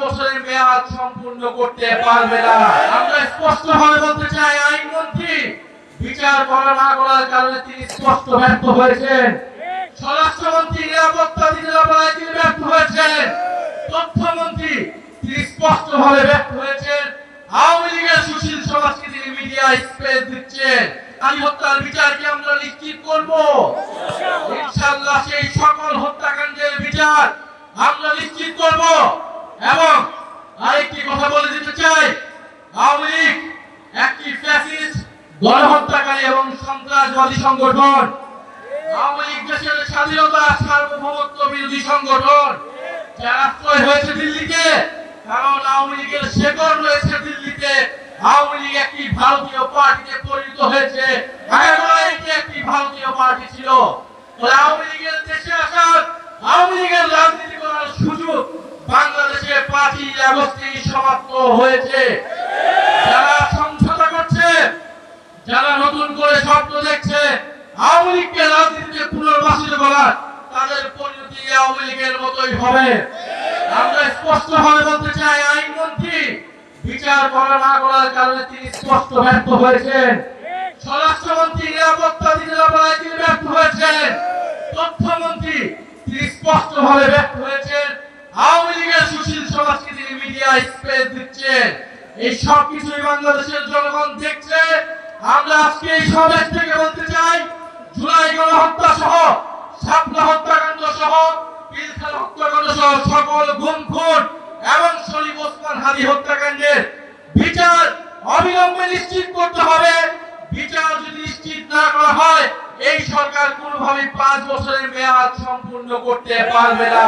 বছরের মেয়াদ সম্পূর্ণ করতে পারবে না। আমরা স্পষ্টভাবে বলতে চাই, আইনমন্ত্রী বিচার করা না করার কারণে তিনি স্পষ্ট ব্যর্থ হয়েছেন। স্বরাষ্ট্রমন্ত্রী নিরাপত্তা দিতে না পারায় তিনি ব্যর্থ হয়েছেন। তথ্যমন্ত্রী তিনি স্পষ্টভাবে ব্যর্থ হয়েছেন। আওয়ামী লীগের সুশীল সমাজকে তিনি মিডিয়া স্পেস দিচ্ছেন। নারী হত্যার বিচারকে আমরা নিশ্চিত করব ইনশাআল্লাহ। সেই সকল হত্যাকাণ্ডের বিচার আমরা নিশ্চিত করব। এবং আরেকটি কথা বলে দিতে চাই, আওয়ামী লীগ একটি ফ্যাসিস্ট গণহত্যাকারী এবং সন্ত্রাসবাদী সংগঠন। আওয়ামী লীগ দেশের স্বাধীনতা সার্বভৌমত্ব বিরোধী সংগঠন, যার আশ্রয় হয়েছে দিল্লিতে, কারণ আওয়ামী লীগের শেকড় রয়েছে দিল্লিতে। আওয়ামী লীগ একটি ভারতীয় পার্টিতে পরিণত হয়েছে, এটি একটি ভারতীয় পার্টি ছিল। আওয়ামী লীগের দেশে আসার, আওয়ামী লীগের রাজনীতি করার সুযোগ বাংলাদেশে 5ই আগস্টে সমাপ্ত হয়েছে। যারা সমঝোতা করছে, যারা নতুন করে স্বপ্ন দেখছে আওয়ামী লীগকে রাজনীতিতে পুনর্বাসিত করার, তাদের পরিণতি আওয়ামী লীগের মতোই হবে। আমরা স্পষ্টভাবে বলতে চাই, আইনমন্ত্রী বিচার করা না করার কারণে তিনি স্পষ্ট ব্যর্থ হয়েছেন। স্বরাষ্ট্রমন্ত্রী নিরাপত্তা দিতে না পারায় তিনি ব্যর্থ হয়েছেন। তথ্যমন্ত্রী তিনি স্পষ্টভাবে ব্যর্থ হয়েছেন। আওয়ামী লীগের সুশীল সমাজকে তিনি মিডিয়া স্পেস দিচ্ছেন। এই সব কিছুই বাংলাদেশের জনগণ দেখছে। আমরা আজকে এই সমাবেশ থেকে বলতে চাই, জুলাই গণহত্যা সহ, শাপলা হত্যাকাণ্ড সহ, পিলখানা হত্যাকাণ্ড সহ সকল গুম খুন এবং শরীফ ওসমান হাদি হত্যাকাণ্ডের বিচার অবিলম্বে নিশ্চিত করতে হবে। বিচার যদি নিশ্চিত না করা হয়, এই সরকার কোনোভাবেই 5 বছরের মেয়াদ সম্পূর্ণ করতে পারবে না।